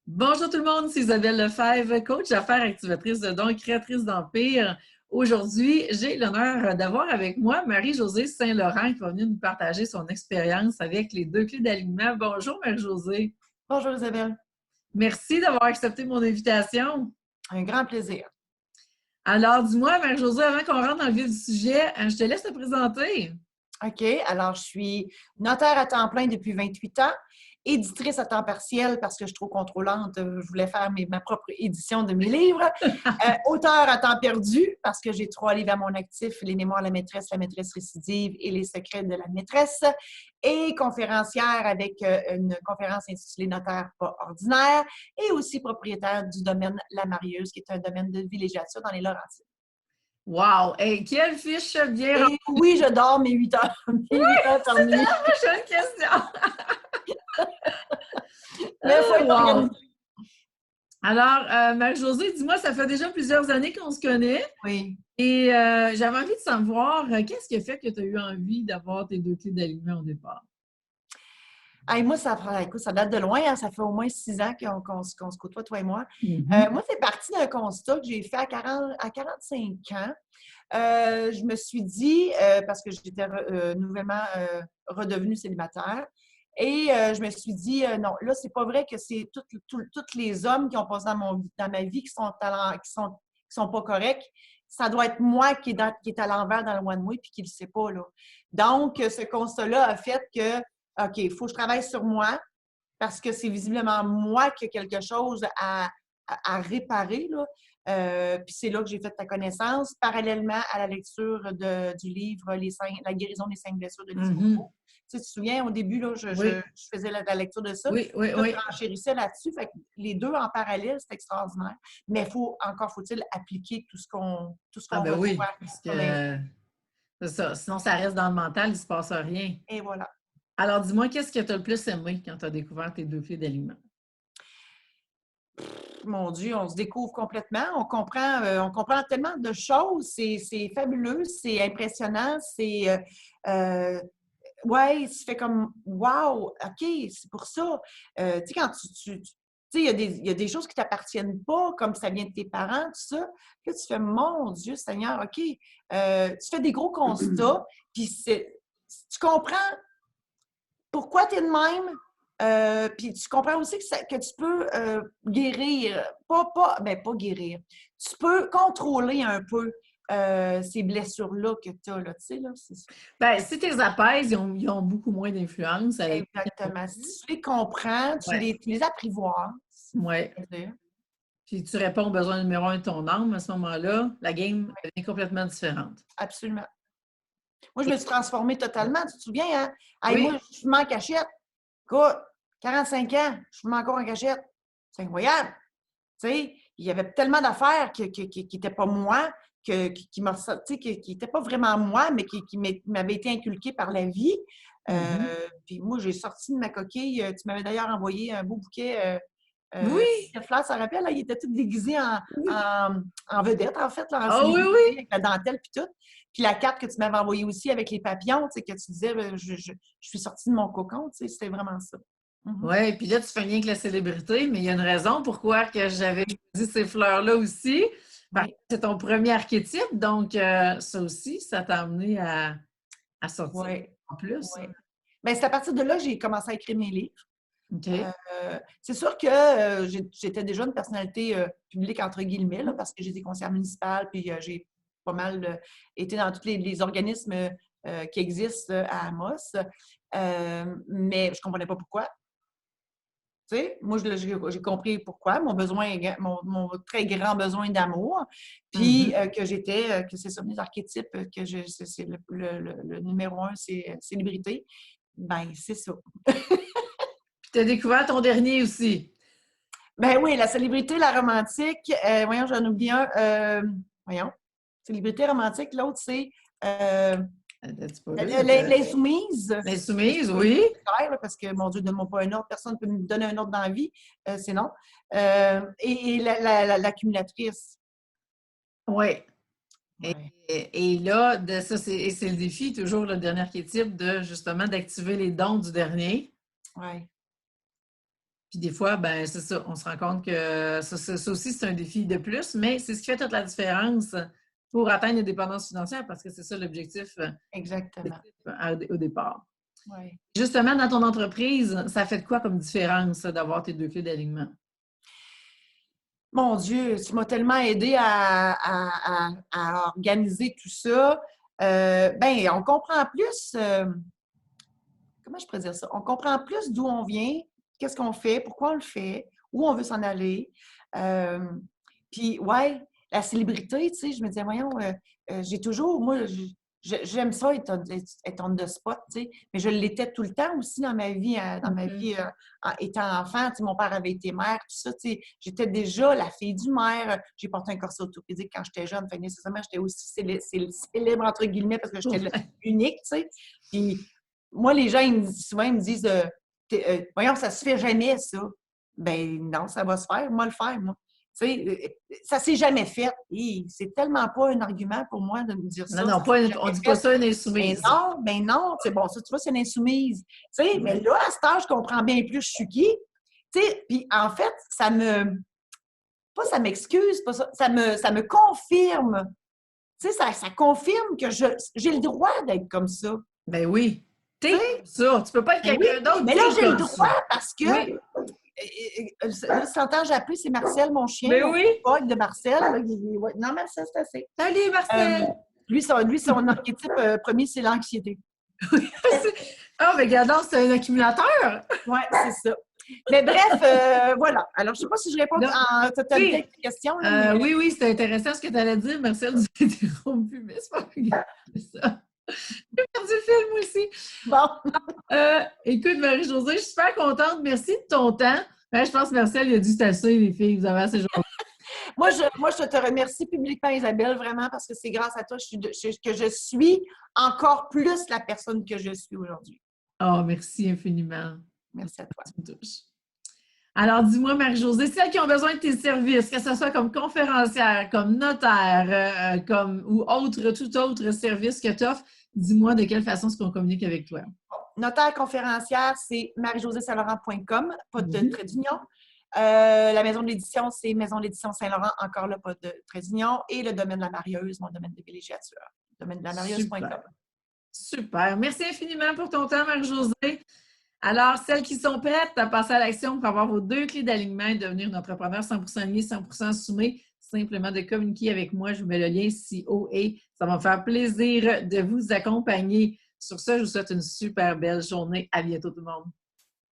Bonjour tout le monde, c'est Isabelle Lefebvre, coach d'affaires, activatrice de dons et créatrice d'empire. Aujourd'hui, j'ai l'honneur d'avoir avec moi Marie-Josée Saint-Laurent qui va venir nous partager son expérience avec les 2 clés d'alignement. Bonjour Marie-Josée. Bonjour Isabelle. Merci d'avoir accepté mon invitation. Un grand plaisir. Alors, dis-moi Marie-Josée, avant qu'on rentre dans le vif du sujet, je te laisse te présenter. OK, alors je suis notaire à temps plein depuis 28 ans, éditrice à temps partiel parce que je suis trop contrôlante, je voulais faire ma propre édition de mes livres, auteur à temps perdu parce que j'ai 3 livres à mon actif, Les Mémoires de la maîtresse récidive et Les secrets de la maîtresse, et conférencière avec une conférence intitulée Notaire pas ordinaire, et aussi propriétaire du domaine La Marieuse, qui est un domaine de villégiature dans les Laurentides. Wow! Et quelle fiche bien remplie! Et oui, je dors mes 8 heures, mes 8 heures par C'était nuit. la prochaine question! Mais il faut être Wow! organisé. Alors, Marie-Josée, dis-moi, ça fait déjà plusieurs années qu'on se connaît Oui. et j'avais envie de savoir, qu'est-ce qui a fait que tu as eu envie d'avoir tes 2 clés d'alignement au départ? Hey, moi, écoute, ça date de loin, hein, ça fait au moins 6 ans qu'on se côtoie, toi et moi. Mhm. Moi, c'est parti d'un constat que j'ai fait à 45 ans. Je me suis dit, parce que j'étais nouvellement redevenue célibataire, et je me suis dit, non, là, c'est pas vrai que c'est tous les hommes qui ont passé dans ma vie qui sont pas corrects. Ça doit être moi qui est à l'envers dans le one way puis qui le sait pas, là. Donc, ce constat-là a fait que, OK, il faut que je travaille sur moi parce que c'est visiblement moi qui ai quelque chose à réparer, là. Puis c'est là que j'ai fait ta connaissance, parallèlement à la lecture du livre La guérison des 5 blessures de Lise Mhm. Bourbeau. Tu sais, tu te souviens, au début, là, je Oui, faisais la lecture de ça. oui, oui, Puis là, oui. tu renchérissais là-dessus. Fait que les deux en parallèle, c'est extraordinaire. Mais faut-il appliquer tout ce Ah qu'on ben oui, reçoit parce comme info. que c'est ça. Sinon, ça reste dans le mental, il ne se passe rien. Et voilà. Alors, dis-moi, qu'est-ce que tu as le plus aimé quand tu as découvert tes 2 clés d'alignement? Mon Dieu, on se découvre complètement. On comprend tellement de choses. C'est fabuleux, c'est impressionnant. Ouais, tu fais comme, wow, OK, c'est pour ça. Tu sais, quand tu sais, il y a des choses qui ne t'appartiennent pas, comme ça vient de tes parents, tout ça. Puis là, tu fais, mon Dieu, Seigneur, OK. Tu fais des gros constats, puis tu comprends pourquoi tu es de même. Puis tu comprends aussi que tu peux guérir, pas guérir. Tu peux contrôler un peu ces blessures-là que tu as, là, tu sais, là. Ben, si tes apaises, ils ont beaucoup moins d'influence à la limite. Exactement. Si tu les comprends, Ouais, tu les apprivoises, ouais. on va dire. Puis tu réponds aux besoins numéro 1 de ton âme, à ce moment-là, la game devient complètement différente. Absolument. Moi, je me Et- suis transformée totalement. Tu te souviens, hein? Hey, moi, oui. je m'en cachette. Écoute, 45 ans, je suis encore en cachette. C'est incroyable. Tu sais, il y avait tellement d'affaires qui n'étaient pas moi, qui n'étaient pas vraiment moi, mais qui m'avaient été inculquées par la vie. Mhm. Puis moi, j'ai sorti de ma coquille. Tu m'avais d'ailleurs envoyé un beau bouquet Oui, de fleurs, ça rappelle, là, il était tout déguisé oui. en vedette, en fait, là, en Ah oui, célébrité, oui. avec la dentelle puis tout. Puis la carte que tu m'avais envoyée aussi avec les papillons, tu sais, que tu disais, je suis sortie de mon cocon, tu sais, c'était vraiment ça. Mhm. Oui, puis là, tu fais un lien avec la célébrité, mais il y a une raison pourquoi que j'avais choisi ces fleurs-là aussi. Parce que Oui, c'est ton premier archétype, donc ça aussi, ça t'a amené à sortir oui, en plus. oui. Bien, c'est à partir de là que j'ai commencé à écrire mes livres. OK. C'est sûr que j'étais déjà une personnalité publique, entre guillemets, là, parce que j'étais conseillère municipale, puis j'ai pas mal été dans tous les organismes qui existent à Amos. Mais je ne comprenais pas pourquoi. Tu sais, moi, j'ai compris pourquoi, mon très grand besoin d'amour, puis Mhm. que c'est ça, mes archétypes, c'est le numéro un, c'est célébrité. Ben, c'est ça. Puis tu as découvert ton dernier aussi. Ben oui, la célébrité, la romantique. Voyons, j'en oublie un. Voyons. Célébrité romantique, l'autre, c'est Un petit peu. l'insoumise. L'insoumise, L'insoumise, oui. c'est clair, là, parce que, mon Dieu, donne-moi pas un ordre. Personne ne peut me donner un ordre dans la vie. C'est non. Et l'accumulatrice. Oui. Et, Ouais. et là, de ça, c'est le défi, toujours le dernier archétype, de justement d'activer les dons du dernier. Ouais. Puis des fois, ben c'est ça, on se rend compte que ça aussi, c'est un défi de plus, mais c'est ce qui fait toute la différence pour atteindre l'indépendance financière parce que c'est ça l'objectif Exactement. au départ. Ouais. Justement, dans ton entreprise, ça fait quoi comme différence d'avoir tes 2 clés d'alignement? Mon Dieu, tu m'as tellement aidé à organiser tout ça. Ben, on comprend plus, comment je pourrais dire ça? On comprend plus d'où on vient, qu'est-ce qu'on fait, pourquoi on le fait, où on veut s'en aller. Euh, Puis, ouais, la célébrité, tu sais, je me disais, voyons, j'ai toujours, moi, j'aime ça être on the spot, tu sais, mais je l'étais tout le temps aussi dans ma vie, étant enfant. Tu sais, mon père avait été maire, tout ça, tu sais, j'étais déjà la fille du maire. J'ai porté un corset orthopédique quand j'étais jeune, fait nécessairement, j'étais aussi célèbre, entre guillemets, parce que j'étais unique, tu sais. Puis, moi, les gens, souvent, ils me disent, voyons, ça se fait jamais, ça. Ben non, ça va se faire, moi le faire, moi. Tu sais, ça s'est jamais fait. C'est tellement pas un argument pour moi de me dire Non, ça. non, Ça s'est on jamais dit pas fait. ça une Mais insoumise. non, ben non. C'est bon, ça, tu vois, c'est une insoumise. Tu sais, mais là, à cet âge, je comprends bien plus je suis qui. Tu sais, puis en fait, pas ça m'excuse, pas ça, ça me confirme. Tu sais, ça confirme que j'ai le droit d'être comme ça. Ben oui. Tu T'es sais, comme ça. Tu peux pas être ben oui, quelqu'un d'autre, mais là, t'es j'ai le comme ça. droit parce que Oui. là, tu l'entends, j'ai appelé, c'est Marcel, mon chien, Ben mon oui. bug de Marcel. Là, ouais. Non, Marcel, c'est assez. Salut, Marcel! Lui, son archétype premier, c'est l'anxiété. Ah, mais regardons, c'est un accumulateur! Oui, c'est ça. Mais bref, voilà. Alors, je ne sais pas si je réponds Là, en totalité à oui, ta question. Là, mais... oui, oui, c'était intéressant ce que tu allais dire. Marcel nous a interrompu, mais c'est pas grave. C'est ça. J'ai perdu le fil, moi aussi. Bon. Écoute, Marie-Josée, je suis super contente. Merci de ton temps. Je pense que Marcel, il a dû tasser, les filles. Vous avez assez joué. Moi, je te remercie publiquement, Isabelle, vraiment, parce que c'est grâce à toi que je suis encore plus la personne que je suis aujourd'hui. Oh, merci infiniment. Merci à toi. Tu me touches. Alors, dis-moi, Marie-Josée, celles qui ont besoin de tes services, que ce soit comme conférencière, comme notaire, tout autre service que tu offres, dis-moi de quelle façon est-ce qu'on communique avec toi. Notaire conférencière, c'est marie-josée-saint-laurent.com, pas de trait d'union. La maison de l'édition, c'est Maison de l'édition Saint-Laurent, encore là, pas de trait d'union. Et le domaine de la marieuse, mon domaine de villégiature, domaine de la marieuse.com. Super. Merci infiniment pour ton temps, Marie-Josée. Alors, celles qui sont prêtes à passer à l'action pour avoir vos 2 clés d'alignement et devenir une entrepreneur 100% lié, 100% assumé, simplement de communiquer avec moi. Je vous mets le lien ici haut et ça va me faire plaisir de vous accompagner. Sur ça, je vous souhaite une super belle journée. À bientôt tout le monde.